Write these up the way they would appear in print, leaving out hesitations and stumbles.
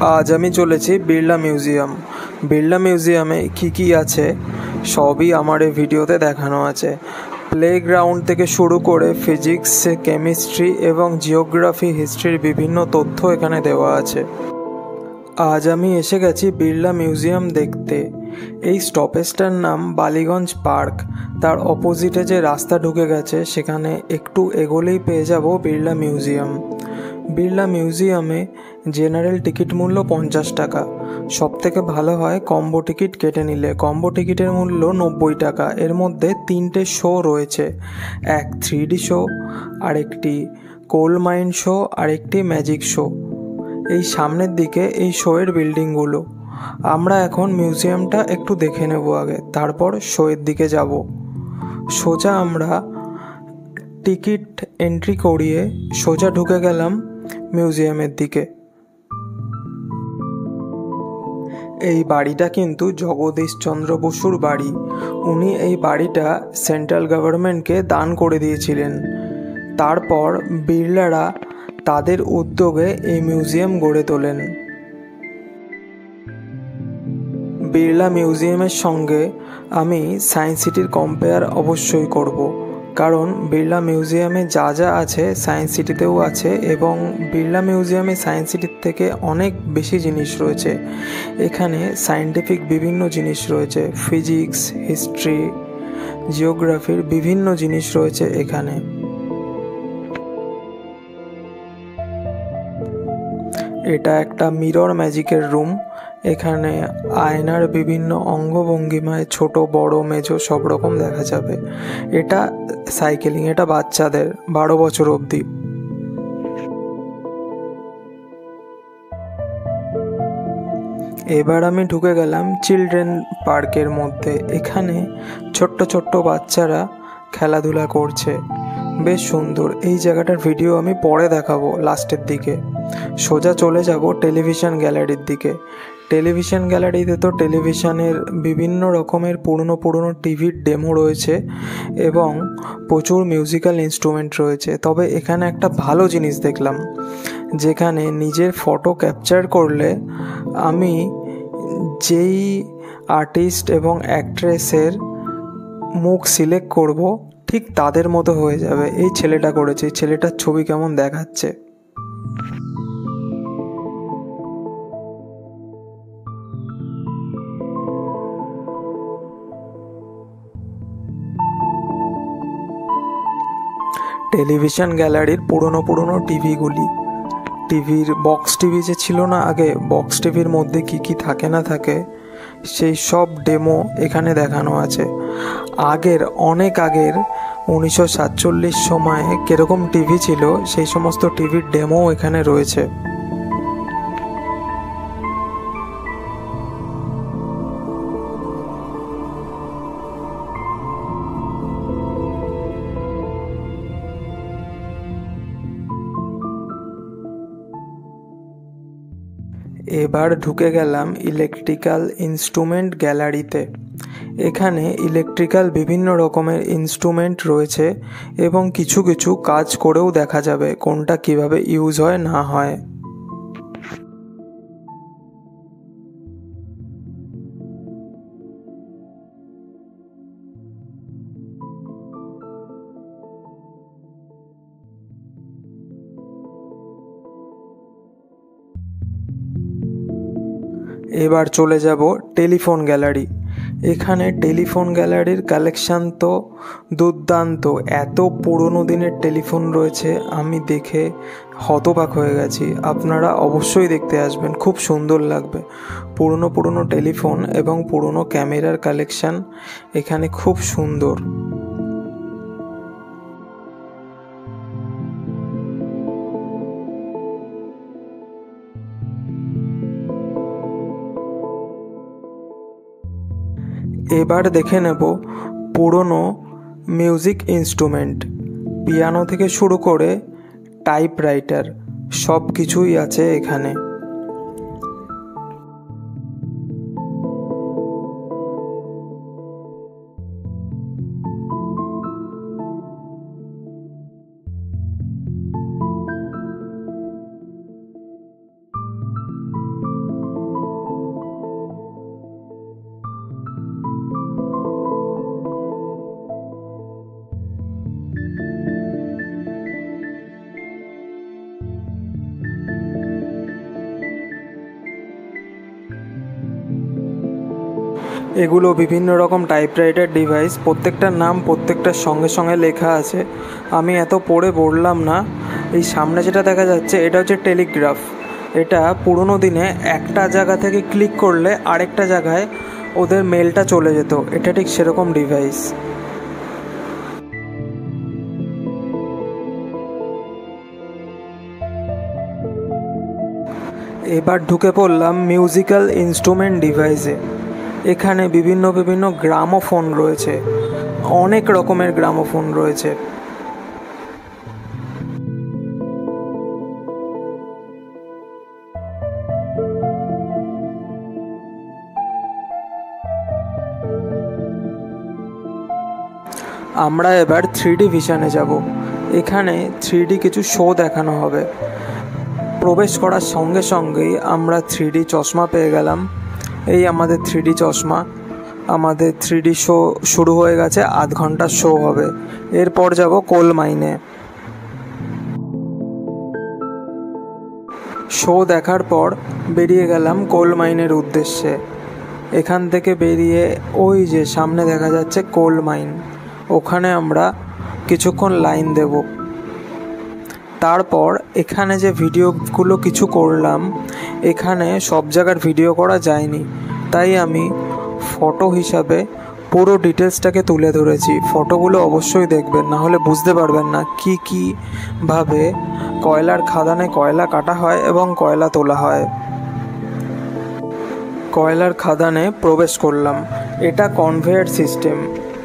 আজ আমি চলেছি বিড়লা মিউজিয়াম। বিড়লা মিউজিয়ামে কী আছে সবই আমার এই ভিডিওতে দেখানো আছে। প্লেগ্রাউন্ড থেকে শুরু করে ফিজিক্স, কেমিস্ট্রি এবং জিওগ্রাফি, হিস্ট্রির বিভিন্ন তথ্য এখানে দেওয়া আছে। আজ আমি এসে গেছি বিড়লা মিউজিয়াম দেখতে। এই স্টপেজটার নাম বালিগঞ্জ পার্ক। তার অপোজিটে যে রাস্তা ঢুকে গেছে সেখানে একটু এগোলেই পেয়ে যাব বিড়লা মিউজিয়াম। বিড়লা মিউজিয়ামে জেনারেল টিকিট মূল্য 50 টাকা। সবথেকে ভালো হয় কম্বো টিকিট কেটে নিলে। কম্বো টিকিটের মূল্য 90 টাকা। এর মধ্যে 3টে শো রয়েছে, এক 3D শো, আরেকটি কোল মাইন শো, আরেকটি ম্যাজিক শো। এই সামনের দিকে এই শোয়ের বিল্ডিংগুলো। আমরা এখন মিউজিয়ামটা একটু দেখে নেব আগে, তারপর শোয়ের দিকে যাব। সোজা আমরা টিকিট এন্ট্রি করিয়ে সোজা ঢুকে গেলাম মিউজিয়ামের দিকে। এই বাড়িটা কিন্তু জগদীশচন্দ্র বসুর বাড়ি। উনি এই বাড়িটা সেন্ট্রাল গভর্নমেন্টকে দান করে দিয়েছিলেন। তারপর বিড়লারা তাদের উদ্যোগে এই মিউজিয়াম গড়ে তোলেন। বিড়লা মিউজিয়ামের সঙ্গে আমি সায়েন্স সিটির কম্পেয়ার অবশ্যই করব, কারণ বিড়লা মিউজিয়ামে যা যা আছে সায়েন্স সিটিতেও আছে, এবং বিড়লা মিউজিয়ামে সায়েন্স সিটির থেকে অনেক বেশি জিনিস রয়েছে। এখানে সায়েন্টিফিক বিভিন্ন জিনিস রয়েছে, ফিজিক্স, হিস্ট্রি, জিওগ্রাফির বিভিন্ন জিনিস রয়েছে এখানে। এটা একটা মিরর ম্যাজিকের রুম। এখানে আয়নার বিভিন্ন অঙ্গভঙ্গিমায় ছোট বড় মেজো সব রকম দেখা যাবে। এটা সাইকেলিং, এটা বাচ্চাদের 12 বছর অবধি। এবার আমি ঢুকে গেলাম চিলড্রেন পার্কের মধ্যে। এখানে ছোট্ট ছোট্ট বাচ্চারা খেলাধুলা করছে, বেশ সুন্দর। এই জায়গাটার ভিডিও আমি পরে দেখাবো লাস্টের দিকে। সোজা চলে যাব টেলিভিশন গ্যালারির দিকে। টেলিভিশন গ্যালারিতে তো টেলিভিশনের বিভিন্ন রকমের পুরনো টিভির ডেমো রয়েছে এবং প্রচুর মিউজিক্যাল ইনস্ট্রুমেন্ট রয়েছে। তবে এখানে একটা ভালো জিনিস দেখলাম, যেখানে নিজের ফটো ক্যাপচার করলে আমি যেই আর্টিস্ট এবং অ্যাক্ট্রেসের মুখ সিলেক্ট করব ঠিক তাদের মতো হয়ে যাবে। এই ছেলেটা করেছে, এই ছেলেটার ছবি কেমন দেখাচ্ছে। টেলিভিশন গ্যালারির পুরনো টিভিগুলি, টিভির বক্স টিভি যে ছিল না আগে, বক্স টিভির মধ্যে কি থাকে না থাকে সেই সব ডেমো এখানে দেখানো আছে। অনেক আগের 1947 সময়ে কিরকম টিভি ছিল সেই সমস্ত টিভির ডেমো এখানে রয়েছে। এবার ঢুকে গেলাম ইলেকট্রিক্যাল ইনস্ট্রুমেন্ট গ্যালারিতে। এখানে ইলেকট্রিক্যাল বিভিন্ন রকমের ইনস্ট্রুমেন্ট রয়েছে এবং কিছু কিছু কাজ করেও দেখা যাবে কোনটা কিভাবে ইউজ হয় না হয়। এবার চলে যাব টেলিফোন গ্যালারি। এখানে টেলিফোন গ্যালারির কালেকশান তো দুর্দান্ত। এত পুরনো দিনের টেলিফোন রয়েছে, আমি দেখে হতবাক হয়ে গেছি। আপনারা অবশ্যই দেখতে আসবেন, খুব সুন্দর লাগবে। পুরনো টেলিফোন এবং পুরনো ক্যামেরার কালেকশান এখানে খুব সুন্দর। এবার দেখে নেব পুরনো মিউজিক ইনস্ট্রুমেন্ট। পিয়ানো থেকে শুরু করে টাইপরাইটার সব কিছুই আছে এখানে। এগুলো বিভিন্ন রকম টাইপরাইটার ডিভাইস, প্রত্যেকটার নাম প্রত্যেকটার সঙ্গে সঙ্গে লেখা আছে। আমি এত পড়ে বললাম না। এই সামনে যেটা দেখা যাচ্ছে এটা হচ্ছে টেলিগ্রাফ। এটা পুরোনো দিনে একটা জায়গা থেকে ক্লিক করলে আরেকটা জায়গায় ওদের মেলটা চলে যেত, এটা ঠিক সেরকম ডিভাইস। এবার ঢুকে পড়লাম মিউজিক্যাল ইনস্ট্রুমেন্ট ডিভাইসে। এখানে বিভিন্ন বিভিন্ন গ্রামোফোন রয়েছে, অনেক রকমের গ্রামোফোন রয়েছে। আমরা এবার 3D ভিশনে যাব। এখানে 3D কিছু শো দেখানো হবে। প্রবেশ করার সঙ্গে সঙ্গেই আমরা 3D চশমা পেয়ে গেলাম। এই আমাদের 3D চশমা। আমাদের 3D শো শুরু হয়ে গেছে, আধ ঘন্টার শো হবে। এরপর যাব কোল মাইনে। শো দেখার পর বেরিয়ে গেলাম কোল মাইনের উদ্দেশ্যে। এখান থেকে বেরিয়ে ওই যে সামনে দেখা যাচ্ছে কোল মাইন, ওখানে আমরা কিছুক্ষণ লাইন দেব। তারপর এখানে যে ভিডিওগুলো কিছু করলাম, এখানে সব জায়গার ভিডিও করা যায়নি, তাই আমি ফটো হিসাবে পুরো ডিটেলসটাকে তুলে ধরেছি। ফটোগুলো অবশ্যই দেখবেন, না হলে বুঝতে পারবেন না কীভাবে কয়লার খাদানে কয়লা কাটা হয় এবং কয়লা তোলা হয়। কয়লার খাদানে প্রবেশ করলাম। এটা কনভেয়ার সিস্টেম,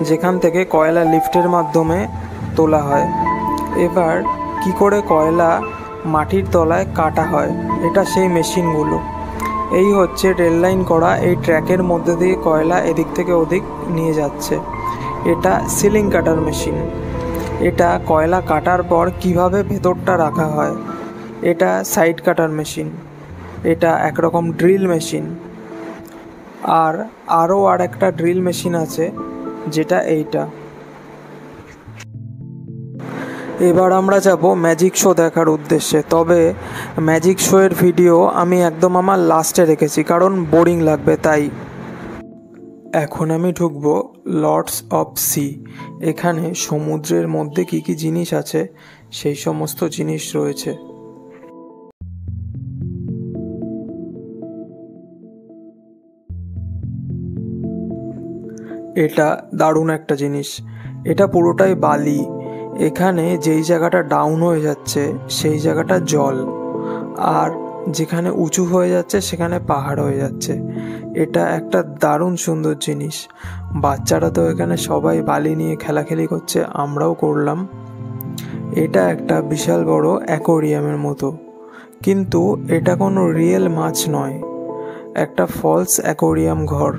যেখান থেকে কয়লা লিফটের মাধ্যমে তোলা হয়। এবার কি করে কয়লা মাটির তলায় কাটা হয়, এটা সেই মেশিনগুলো। এই হচ্ছে রেল লাইন করা, এই ট্র্যাকের মধ্যে দিয়ে কয়লা এদিক থেকে ওদিক নিয়ে যাচ্ছে। এটা সিলিং কাটার মেশিন। এটা কয়লা কাটার পর কিভাবে ভেতরটা রাখা হয়। এটা সাইড কাটার মেশিন। এটা একরকম ড্রিল মেশিন। আরও একটা ড্রিল মেশিন আছে, যেটা এইটা। এবার আমরা যাব ম্যাজিক শো দেখার উদ্দেশ্যে। তবে ম্যাজিক শো এর ভিডিও আমি একদম আমার লাস্টে রেখেছি, কারণ বোরিং লাগবে তাই। এখন আমি ঢুকবো লর্ডস অফ সি। এখানে সমুদ্রের মধ্যে কি কি জিনিস আছে সেই সমস্ত জিনিস রয়েছে। এটা দারুণ একটা জিনিস। এটা পুরোটাই বালি। এখানে যেই জায়গাটা ডাউন হয়ে যাচ্ছে সেই জায়গাটা জল, আর যেখানে উঁচু হয়ে যাচ্ছে সেখানে পাহাড় হয়ে যাচ্ছে। এটা একটা দারুণ সুন্দর জিনিস। বাচ্চারা তো এখানে সবাই বালি নিয়ে খেলাখেলি করছে, আমরাও করলাম। এটা একটা বিশাল বড় অ্যাকোয়ারিয়ামের মতো, কিন্তু এটা কোনো রিয়েল মাছ নয়, একটা ফলস অ্যাকোয়ারিয়াম ঘর।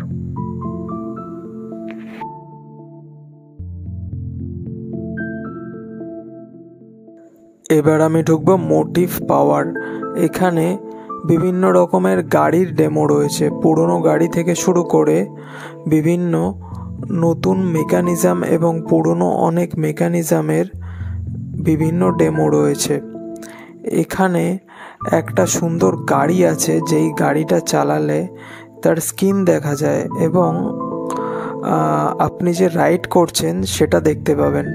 এবার আমি ঢুকবো মোটিভ পাওয়ার। এখানে বিভিন্ন রকমের গাড়ির ডেমো রয়েছে, পুরনো গাড়ি থেকে শুরু করে বিভিন্ন নতুন মেকানিজম এবং পুরনো অনেক মেকানিজমের বিভিন্ন ডেমো রয়েছে। এখানে একটা সুন্দর গাড়ি আছে, যেই গাড়িটা চালালে তার স্কিন দেখা যায় এবং আপনি যে রাইড করছেন সেটা দেখতে পাবেন।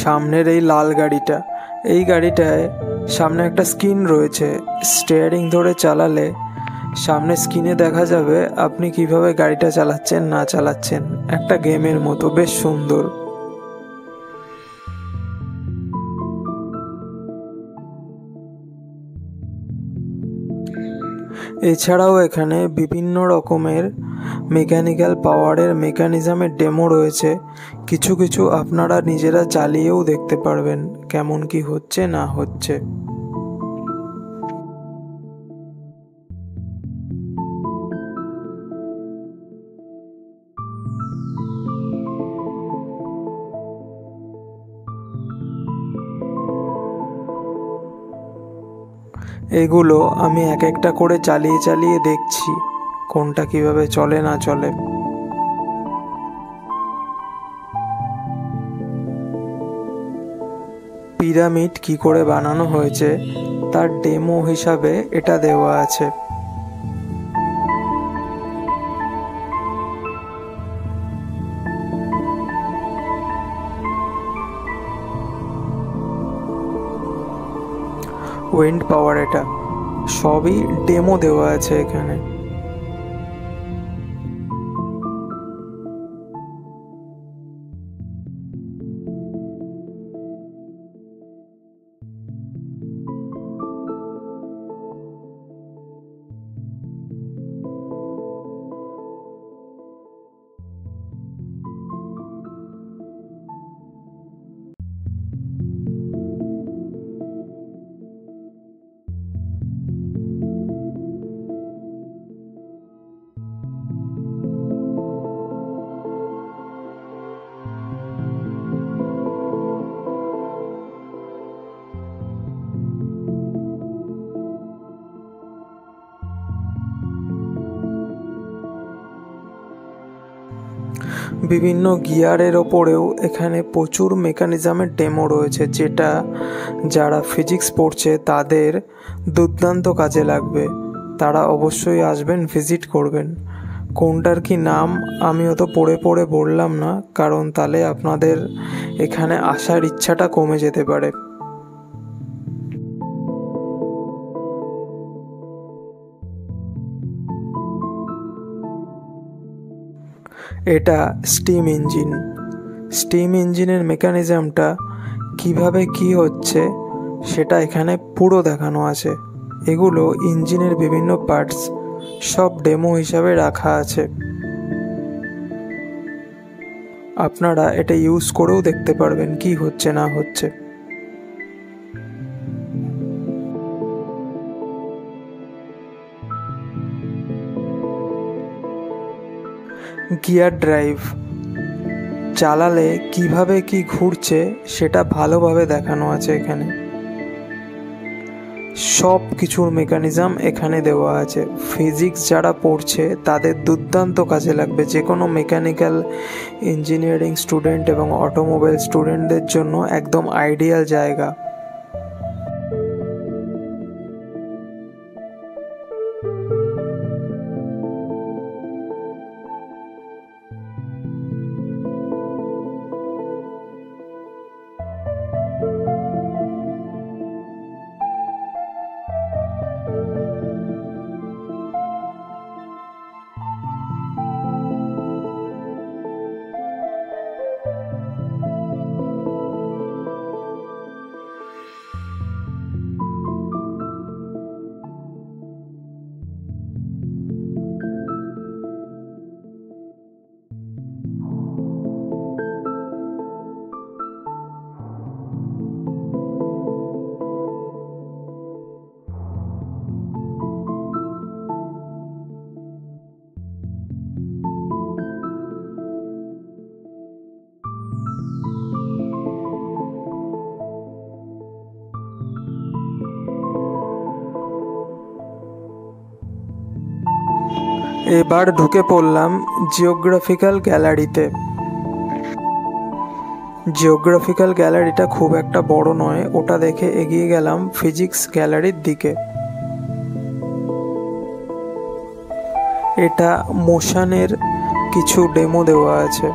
সামনের এই লাল গাড়িটা, এই গাড়িটায় সামনে একটা স্ক্রিন রয়েছে। স্টিয়ারিং ধরে চালালে সামনে স্ক্রিনে দেখা যাবে আপনি কিভাবে গাড়িটা চালাচ্ছেন না চালাচ্ছেন, একটা গেমের মতো, বেশ সুন্দর। এছাড়াও এখানে বিভিন্ন রকমের মেকানিক্যাল পাওয়ারের মেকানিজমের ডেমো রয়েছে। কিছু কিছু আপনারা নিজেরা চালিয়েও দেখতে পারবেন কেমন কি হচ্ছে না হচ্ছে। এগুলো আমি এক একটা করে চালিয়ে চালিয়ে দেখছি কোনটা কিভাবে চলে না চলে। পিরামিড কি করে বানানো হয়েছে তার ডেমো হিসাবে এটা দেওয়া আছে। উইন্ড পাওয়ার, এটা সবই ডেমো দেওয়া আছে এখানে। বিভিন্ন গিয়ারের ওপরেও এখানে প্রচুর মেকানিজমের ডেমো রয়েছে, যেটা যারা ফিজিক্স পড়ছে তাদের দুর্দান্ত কাজে লাগবে। তারা অবশ্যই আসবেন, ভিজিট করবেন। কোনটার কি নাম আমি অত পড়ে পড়ে বললাম না, কারণ তাহলে আপনাদের এখানে আসার ইচ্ছাটা কমে যেতে পারে। এটা স্টিম ইঞ্জিন। স্টিম ইঞ্জিনের মেকানিজমটা কিভাবে কি হচ্ছে সেটা এখানে পুরো দেখানো আছে। এগুলো ইঞ্জিনের বিভিন্ন পার্টস, সব ডেমো হিসাবে রাখা আছে। আপনারা এটা ইউজ করেও দেখতে পারবেন কি হচ্ছে না হচ্ছে। গিয়ার ড্রাইভ চালালে কিভাবে কি ঘুরছে সেটা ভালোভাবে দেখানো আছে এখানে। সব কিছুর মেকানিজম এখানে দেওয়া আছে। ফিজিক্স যারা পড়ছে তাদের দুর্দান্ত কাজে লাগবে। যে কোনো মেকানিক্যাল ইঞ্জিনিয়ারিং স্টুডেন্ট এবং অটোমোবাইল স্টুডেন্টদের জন্য একদম আইডিয়াল জায়গা। এবার ঢুকে পড়লাম জিওগ্রাফিক্যাল গ্যালারিতে। জিওগ্রাফিক্যাল গ্যালারিটা খুব একটা বড় নয়, ওটা দেখে এগিয়ে গেলাম ফিজিক্স গ্যালারির দিকে। এটা মোশনের কিছু ডেমো দেওয়া আছে।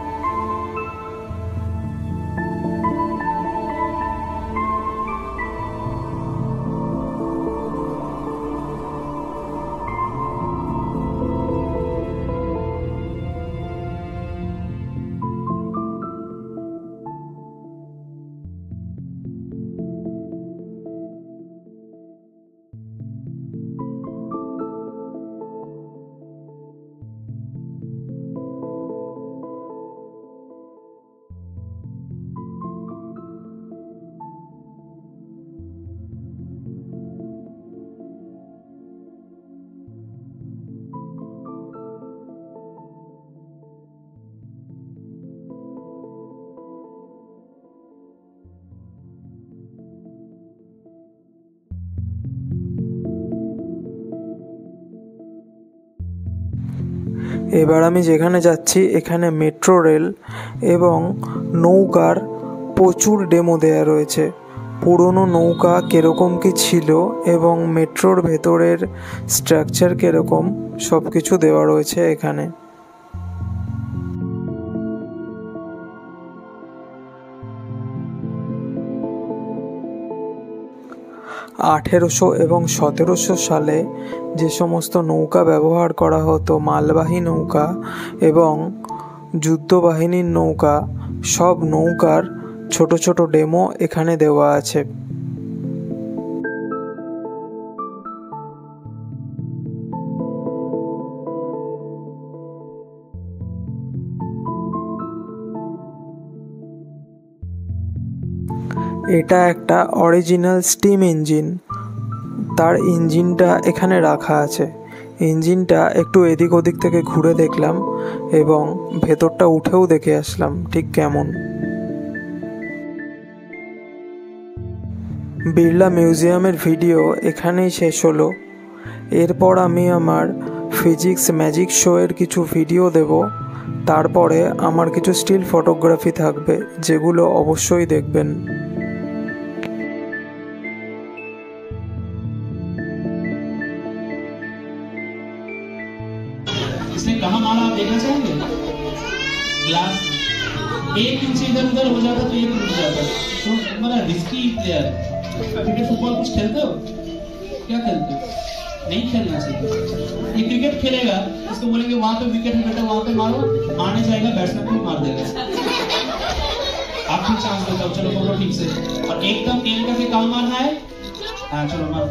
এবার আমি যেখানে যাচ্ছি এখানে মেট্রো রেল এবং নৌকার প্রচুর ডেমো দেয়া রয়েছে। পুরনো নৌকা কীরকম কী ছিল এবং মেট্রোর ভেতরের স্ট্রাকচার কীরকম সব কিছু দেওয়া রয়েছে এখানে। আঠেরোশো এবং 1700 সালে যে সমস্ত নৌকা ব্যবহার করা হতো, মালবাহী নৌকা এবং যুদ্ধবাহিনীর নৌকা, সব নৌকার ছোট ছোট ডেমো এখানে দেওয়া আছে। এটা একটা অরিজিনাল স্টিম ইঞ্জিন, তার ইঞ্জিনটা এখানে রাখা আছে। ইঞ্জিনটা একটু এদিক ওদিক থেকে ঘুরে দেখলাম এবং ভেতরটা উঠেও দেখে আসলাম ঠিক কেমন। বিড়লা মিউজিয়ামের ভিডিও এখানেই শেষ হলো। এরপর আমি আমার ফিজিক্স ম্যাজিক শোয়ের কিছু ভিডিও দেব। তারপরে আমার কিছু স্টিল ফটোগ্রাফি থাকবে, যেগুলো অবশ্যই দেখবেন। इसने कहा मारा आप देखना चाहेंगे? ग्लास 1 इंच इधर उधर हो जाता तो ये टूट जाता। तो बड़ा रिस्की प्लेयर है। क्रिकेट फुटबॉल कुछ खेलते हो? क्या खेलते हो? नहीं खेलना चाहिए। ये क्रिकेट खेलेगा, इसको बोलेंगे वहां पे विकेट है बेटा, वहां पे मारो, मारने जाएगा, बैट्समैन को मार देगा। आपको चांस देता हूं, चलो पकड़ो ठीक से, और एकदम एम करके कहां मारना है? हाँ चलो मारो।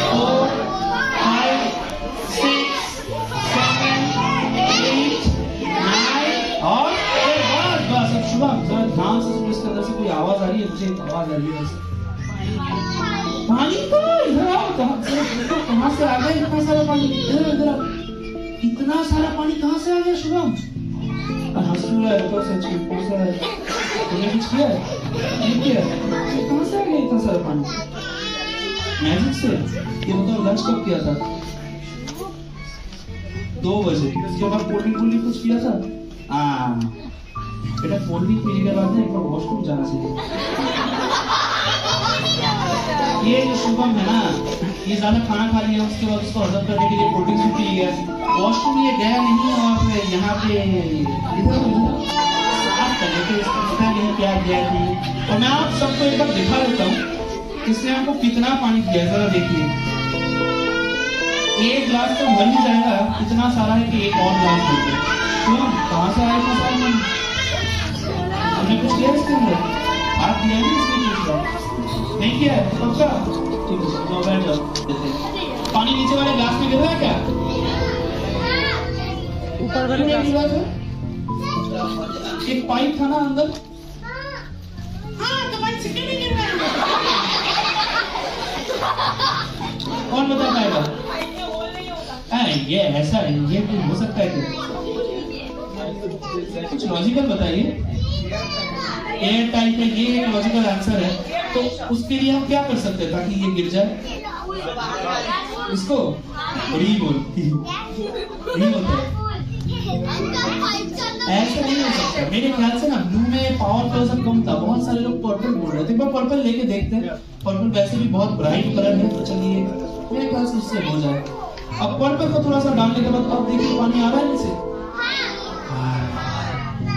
4 5 6 7 8 9 और बस अब शुभम जरा ध्यान से सुनो, इसके अंदर से कोई आवाज आ रही है, मुझे एक आवाज आ रही है। पानी तो इधर आओ, कहां से आ गया इतना सारा पानी? इधर इधर इतना सारा पानी कहां से आ गया शुभम? हंस रहा है तो सच में कौन सा है? तुमने कुछ किया है? नहीं किया? कहां से आ गया इतना सारा पानी? मैजिक से? ये बताओ लंच कब किया था? 2 बजे। उसके बाद कोल्ड ड्रिंक कुछ किया था? बेटा कोल्ड ड्रिंक पीने के बाद ना एक बार वॉशरूम जाना चाहिए। ये जो शुभम है ना, ये ज्यादा खाना खा लिया, उसके बाद उसको हजम करने के लिए कोल्ड ड्रिंक भी पी गया, वॉशरूम ये गया नहीं, और यहाँ पे इधर साफ करने के इसको पता नहीं क्या गया नहीं। और मैं आप सबको एक बार दिखा देता हूँ इसने हमको कितना पानी दिया, जरा देखिए। एक गिलास तो भर नहीं जाएगा, इतना सारा है कि एक और गिलास देते। तो कहां से आया इतना सारा पानी? हमने कुछ किया इसके अंदर? हाथ दिया नहीं इसने कुछ नहीं किया है? पक्का? ठीक है, जाओ बैठ जाओ। पानी नीचे वाले गिलास में गिर रहा है क्या? ऊपर वाले गिलास में एक पाइप था ना अंदर? हाँ तो पाइप से क्यों नहीं गिर रहा है? कौन बता पाएगा? ये ऐसा है, ये भी हो सकता है क्या? कुछ लॉजिकल बताइए। एयर टाइप है, ये एक लॉजिकल आंसर है। तो उसके लिए हम क्या कर सकते हैं ताकि ये गिर जाए? इसको रीबोल होता है। ऐसा नहीं हो सकता। मेरे ख्याल से ना ब्लू में पावर प्रेशर कम था, बहुत सारे लोग पर्पल बोल रहे थे। एक बार पर्पल लेके देखते हैं। पर्पल वैसे भी बहुत ब्राइट कलर है, तो चलिए मेरे ख्याल से उससे हो जाए। अब पर्पल को थोड़ा सा डालने के बाद अब देखिए पानी आ रहा है नीचे।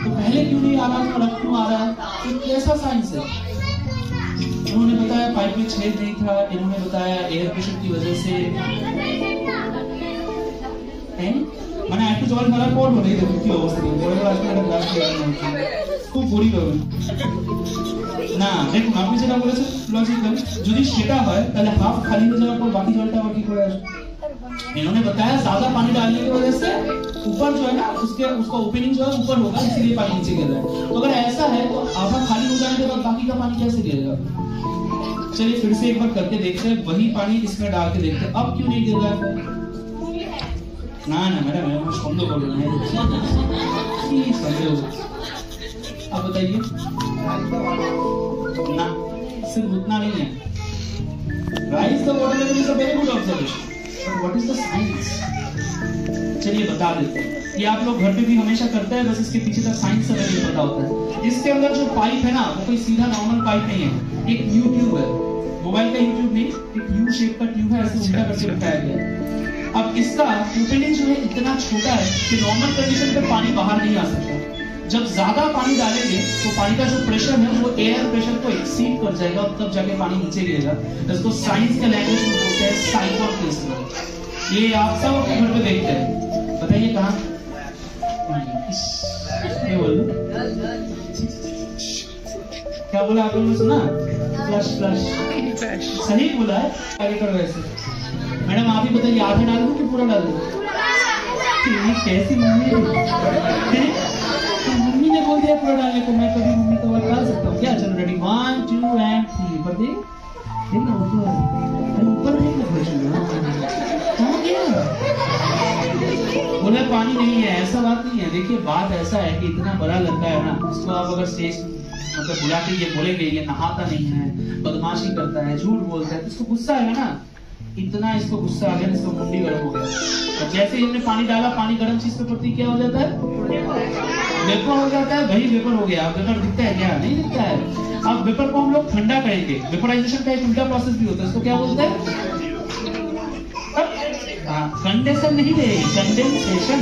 तो पहले क्यों नहीं आ रहा था और अब क्यों आ रहा है? ये कैसा साइंस है? इन्होंने बताया पाइप में छेद नहीं था, इन्होंने बताया एयर प्रेशर की वजह से। মানে একটু জল ঢালার পর বলে দেখো কি অবস্থা, বড় বড় আজকে একটা গ্লাস দিয়ে খুব গরিব হবে না। দেখুন আপনি যেটা বলেছেন লজিক্যাল, যদি সেটা হয় তাহলে হাফ খালি হয়ে যাওয়ার পর বাকি জলটা আবার কি করে আসবে? इन्होंने बताया ज्यादा पानी डालने की वजह से ऊपर जो है ना उसका ओपनिंग जो है ऊपर होगा, इसीलिए पानी नीचे गिर रहा है। तो अगर ऐसा है तो आधा खाली हो जाने के बाद बाकी का पानी कैसे गिरेगा? चलिए फिर से एक बार करके देखते हैं, वही पानी इसमें डाल के देखते हैं अब क्यों नहीं गिर रहा है। ना ना मैडम मैं सन्देह कर रहा हूं, अब बताइए ना, सिर्फ उतना नहीं है। Rise the water level is a very good observation. But what is the science? चलिए बता देते हैं। ये आप लोग घर पे भी हमेशा करते हैं, बस इसके पीछे का साइंस हमें नहीं पता होता है। इसके अंदर जो पाइप है ना, वो कोई सीधा नॉर्मल पाइप नहीं है, एक यू ट्यूब है। मोबाइल का यूट्यूब नहीं, एक यू शेप का ट्यूब है, ऐसे उल्टा करके उठाया गया है। अब इसका ओपनिंग जो है इतना छोटा है कि नॉर्मल कंडीशन पे पानी बाहर नहीं आ सकता। जब ज्यादा पानी डालेंगे तो पानी का जो प्रेशर है वो एयर प्रेशर को एक्सीड कर जाएगा और तब जाके पानी नीचे गिरेगा। इसको साइंस के लैंग्वेज में बोलते हैं साइक्लोन प्रिंसिपल। ये आप सब अपने घर पे देखते हैं। बताइए कहाँ? ये बोल दो। क्या बोला आप लोगों ने सुना? फ्लश फ्लश सही बोला है। आगे करो ऐसे। मैडम आप ही बताइए, आधे डाल दूं कि पूरा डाल दूं? कैसी मम्मी है? मम्मी ने बोल दिया पूरा डालने को, मैं कभी मम्मी का वर्ड डाल सकता हूँ क्या? चलो रेडी, 1 2 and 3। पर देख ना ऊपर नहीं कर कहाँ गया? बोला पानी नहीं है, ऐसा बात नहीं है। देखिए बात ऐसा है कि इतना बड़ा लड़का है ना, इसको आप अगर स्टेज मतलब बुला के ये बोलेंगे ये नहाता नहीं है, बदमाशी करता है, झूठ बोलता है, तो इसको गुस्सा आएगा ना। इतना इसको गुस्सा आ गया, इसको मुंडी गर्म हो गया। और जैसे ही हमने पानी डाला, पानी गर्म चीज पे पड़ती क्या हो जाता है? वेपर हो जाता है। वही वेपर हो गया। वेपर दिखता है क्या? नहीं दिखता है। अब वेपर को हम लोग ठंडा करेंगे। वेपराइजेशन का एक उल्टा प्रोसेस भी होता है, इसको क्या बोलते हैं? कंडेंसेशन नहीं है, कंडेंसेशन।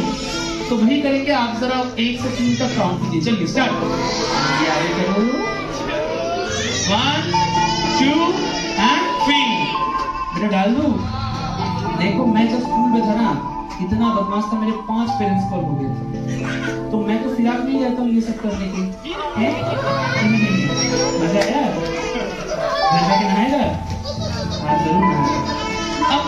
तो वही करेंगे। आप जरा 1 से 3 तक काउंट कीजिए। चलिए स्टार्ट। 1 2 and 3। बेटा डाल दूं? देखो मैं जब स्कूल में था ना, इतना बदमाश था, मेरे 5 पेरेंट्स कॉल हो गए थे। तो मैं तो फिराक नहीं जाता हूँ ये सब करने के। मजा आया? घर जाके नहाएगा? हाँ जरूर नहाएगा। अब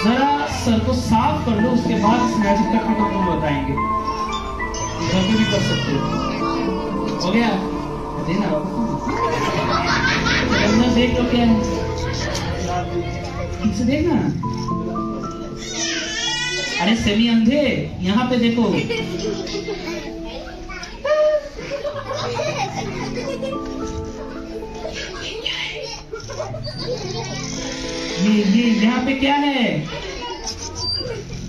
जरा सर को साफ कर लो, उसके बाद इस मैजिक का ट्रिक हम बताएंगे। घर पे भी कर सकते हो। हो गया? देना अंदर देख लो क्या है, ठीक से देखना। अरे सेमी अंधे, यहाँ पे देखो। ये यहाँ पे क्या है?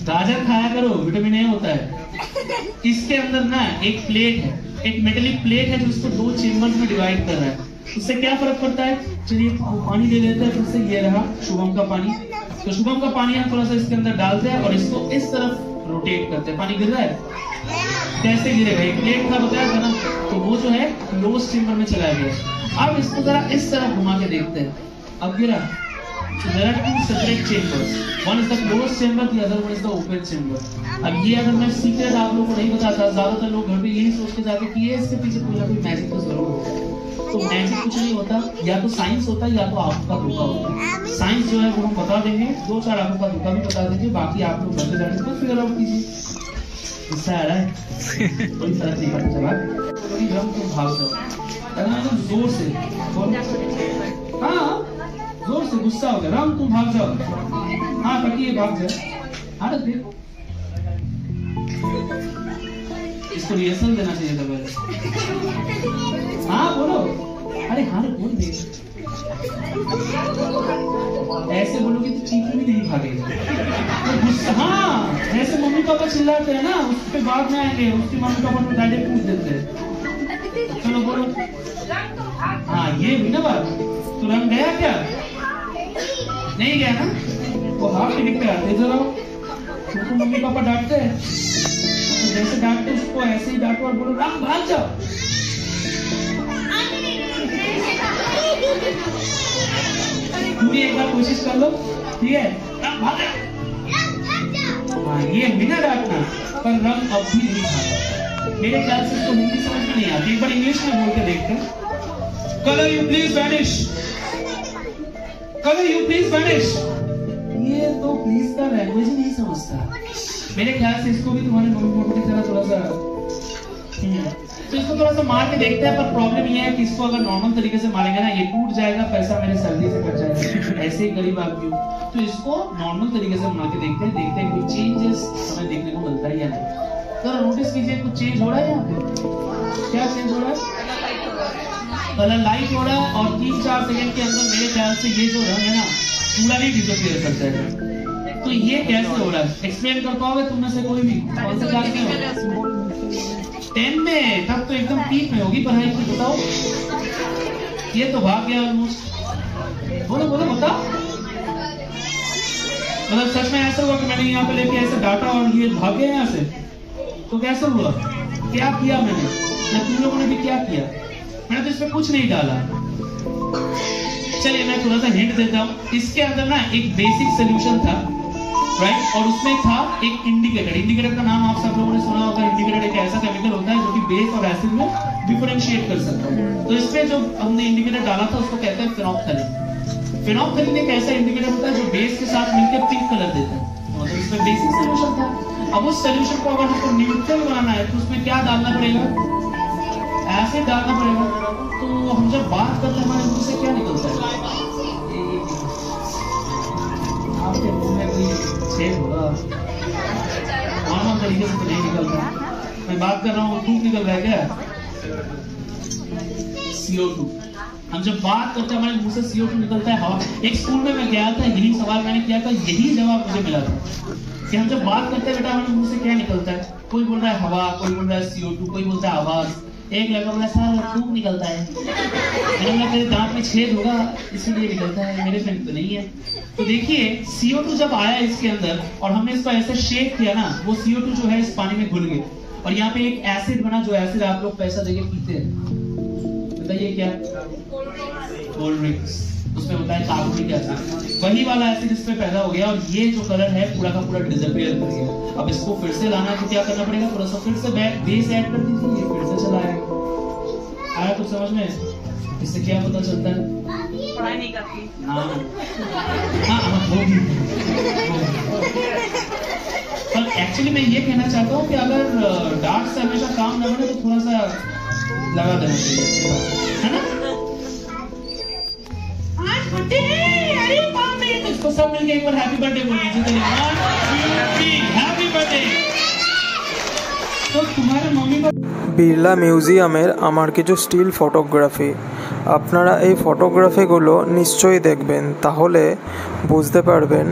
गाजर खाया करो, विटामिन ए होता है। इसके अंदर ना एक प्लेट है, एक मेटलिक प्लेट है जो इसको 2 चेम्बर्स में डिवाइड कर रहा है। उससे क्या फर्क पड़ता है? चलिए पानी ले लेते हैं। फिर से ये रहा शुभम का पानी। तो शुभम का पानी हम थोड़ा सा इसके अंदर डालते हैं और इसको इस तरफ रोटेट करते हैं। पानी गिर रहा है? कैसे गिरेगा? एक प्लेट था बताया था ना, तो वो जो है लोएस्ट चेम्बर में चला गया। अब इसको जरा इस तरफ घुमा के देखते हैं। अब गिरा? There are 2 separate chambers. One is the closed chamber, the other one is the open chamber. अब ये अगर मैं सीक्रेट आप लोगों को नहीं बताता, ज्यादातर लोग घर पे यही सोच के जाते कि ये इसके पीछे कोई ना कोई मैजिक तो जरूर होता है। तो मैजिक कुछ नहीं होता, या तो साइंस होता है या तो आंखों का धोखा होता है। साइंस जो है वो हम बता देंगे, 2-4 आंखों का धोखा भी बता देंगे, बाकी आप लोग घर पे जाने से फिगर आउट कीजिए। गुस्सा आ रहा है? कोई फर्क नहीं पड़ता। चला हम तुम भाग जाओ एकदम जोर से। हाँ जोर से गुस्सा हो गया। राम तुम भाग जाओ। हाँ तकिए भाग जाए। हाँ देखो इसको रिहर्सल देना चाहिए था पहले। हाँ बोलो। अरे हाँ बोल दे। ऐसे बोलोगे तो चीखी भी नहीं भागेगी। हाँ ऐसे मम्मी पापा चिल्लाते हैं ना, उस पे बाद में आएंगे, उसकी मम्मी पापा को डायरेक्ट पूछ देते हैं। चलो बोलो। हाँ ये भी ना बात। तो रंग गया क्या? नहीं गया ना? वो हाफ टिकट पे आते जरा। तो मम्मी पापा डांटते हैं, तो जैसे डांटते उसको ऐसे ही डांटो और बोलो राम भाग जाओ। तुम भी एक बार कोशिश कर लो, ठीक है? राम भाग जाओ। हाँ ये बिना डांटना, पर रंग अब भी नहीं भागा। मेरे ख्याल से इसको हिंदी समझ में नहीं आती। एक बार इंग्लिश में बोल के देखते हैं। Color you please vanish. Color you please vanish. ये तो प्लीज का लैंग्वेज ही नहीं समझता। मेरे ख्याल से इसको भी तुम्हारे मम्मी पापा की तरह थोड़ा सा तो इसको थोड़ा सा मार के देखते हैं। पर प्रॉब्लम ये है कि इसको अगर नॉर्मल तरीके से मारेंगे ना, ये टूट जाएगा, पैसा मेरे सैलरी से कट जाएगा। ऐसे ही गरीब आदमी हूँ, तो इसको नॉर्मल तरीके से मार के देखते हैं कोई चेंजेस हमें देखने को मिलता है या नहीं। तो नोटिस कीजिए कुछ चेंज हो रहा है यहाँ पे। क्या चेंज हो रहा है? कलर लाइट हो रहा है और 3-4 सेकंड के अंदर मेरे ख्याल से ये जो रंग है ना पूरा ही डिसअपीयर कर जाएगा। तो ये कैसे हो रहा है, एक्सप्लेन कर पाओगे तुम में से कोई भी? कौन से क्लास में हो? 10 में, तब तो एकदम पीक में होगी पढ़ाई की। बताओ, ये तो भाग गया ऑलमोस्ट। बोलो बोलो बताओ। मतलब सच में ऐसा हुआ कि मैंने यहाँ पे लेके ऐसे डाटा और ये भाग गया यहाँ से? तो कैसे हुआ, क्या किया मैंने, या तुम लोगों ने भी क्या किया? मैंने तो इसमें कुछ नहीं डाला। चलिए मैं थोड़ा सा हिंट देता हूँ। इसके अंदर ना एक बेसिक सोल्यूशन था, राइट, और उसमें था एक इंडिकेटर। इंडिकेटर का नाम आप सब लोगों ने सुना होगा। इंडिकेटर एक ऐसा केमिकल होता है जो कि बेस और एसिड में डिफरेंशिएट कर सकता है। तो इसमें जो हमने इंडिकेटर डाला था उसको कहते हैं फेनोल्फथालीन। फेनोल्फथालीन एक ऐसा इंडिकेटर होता है जो बेस के साथ मिलकर पिंक कलर देता है। मतलब इसमें बेसिक सोल्यूशन था। अब उस सोल्यूशन को अगर हमको न्यूट्रल बनाना है तो उसमें क्या डालना पड़ेगा? एसिड डालना पड़ेगा। तो हम जब बात करते हैं हमारे मुंह से क्या निकलता है? आपके मुंह में कोई छेद होगा, नॉर्मल तरीके से तो नहीं निकलता। मैं बात कर रहा हूँ, धूप निकल रहा है क्या? CO2। हम जब बात करते हैं हमारे मुंह से CO2 निकलता है, हवा। एक स्कूल में मैं गया था, यही सवाल मैंने किया था, यही जवाब मुझे मिला था कि हम जब बात करते हैं बेटा हमारे मुंह से क्या निकलता है? कोई बोल रहा है हवा, कोई बोल रहा है CO2, कोई बोलता है आवाज। एक लड़का बोला सर धूप निकलता है। मैंने बोला तेरे दांत में छेद होगा इसीलिए निकलता है, मेरे में तो नहीं है। तो देखिए CO2 जब आया इसके अंदर और हमने इसको ऐसे शेक किया ना, वो CO2 जो है इस पानी में घुल गए और यहाँ पे एक एसिड बना, जो एसिड आप लोग पैसा देके पीते हैं। बताइए क्या? Cold drinks. उसमें होता है कार्बोनिक एसिड। वही वाला एसिड इसमें पैदा हो गया और ये जो कलर है पूरा का पूरा डिसअपीयर कर गया। अब इसको फिर से लाना है तो क्या करना पड़ेगा? थोड़ा सा फिर से बेस ऐड कर दीजिए, ये फिर से चला आया कुछ समझ में? इससे क्या पता चलता है? पढ़ाई नहीं करती। हाँ होगी। पर एक्चुअली मैं ये कहना चाहता हूँ कि अगर डार्क से हमेशा काम न बने तो थोड़ा सा लगा देना चाहिए, है ना? आज बर्थडे है, अरे बाप रे, तो इसको सब मिलके एक बार हैप्पी बर्थडे बोल दीजिए। चलिए 1 2 3 हैप्पी बर्थडे। तो तुम्हारे मम्मी को বিড়লা মিউজিয়ামের আমার কিছু স্টিল ফটোগ্রাফি, আপনারা এই ফটোগ্রাফিগুলো নিশ্চয়ই দেখবেন, তাহলে বুঝতে পারবেন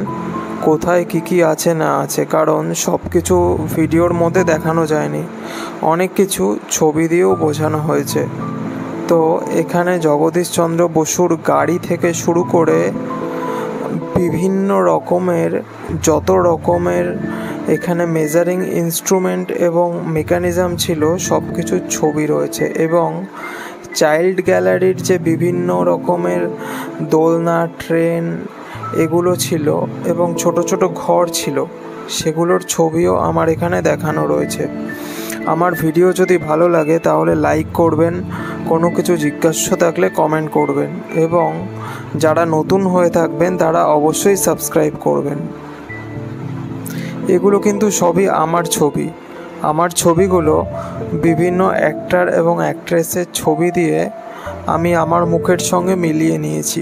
কোথায় কী আছে না আছে, কারণ সব কিছু ভিডিওর মধ্যে দেখানো যায়নি, অনেক কিছু ছবি দিয়েও বোঝানো হয়েছে। তো এখানে জগদীশচন্দ্র বসুর গাড়ি থেকে শুরু করে বিভিন্ন রকমের যত রকমের এখানে মেজারিং ইনস্ট্রুমেন্ট এবং মেকানিজম ছিল সব কিছুর ছবি রয়েছে। এবং চাইল্ড গ্যালারির যে বিভিন্ন রকমের দোলনা, ট্রেন এগুলো ছিল এবং ছোট ছোট ঘর ছিল, সেগুলোর ছবিও আমার এখানে দেখানো রয়েছে। আমার ভিডিও যদি ভালো লাগে তাহলে লাইক করবেন, কোনো কিছু জিজ্ঞাসা থাকলে কমেন্ট করবেন এবং যারা নতুন হয়ে থাকবেন তারা অবশ্যই সাবস্ক্রাইব করবেন। এগুলো কিন্তু সবই আমার ছবি। আমার ছবিগুলো বিভিন্ন অ্যাক্টর এবং অ্যাক্ট্রেসের ছবি দিয়ে আমি আমার মুখের সঙ্গে মিলিয়ে নিয়েছি।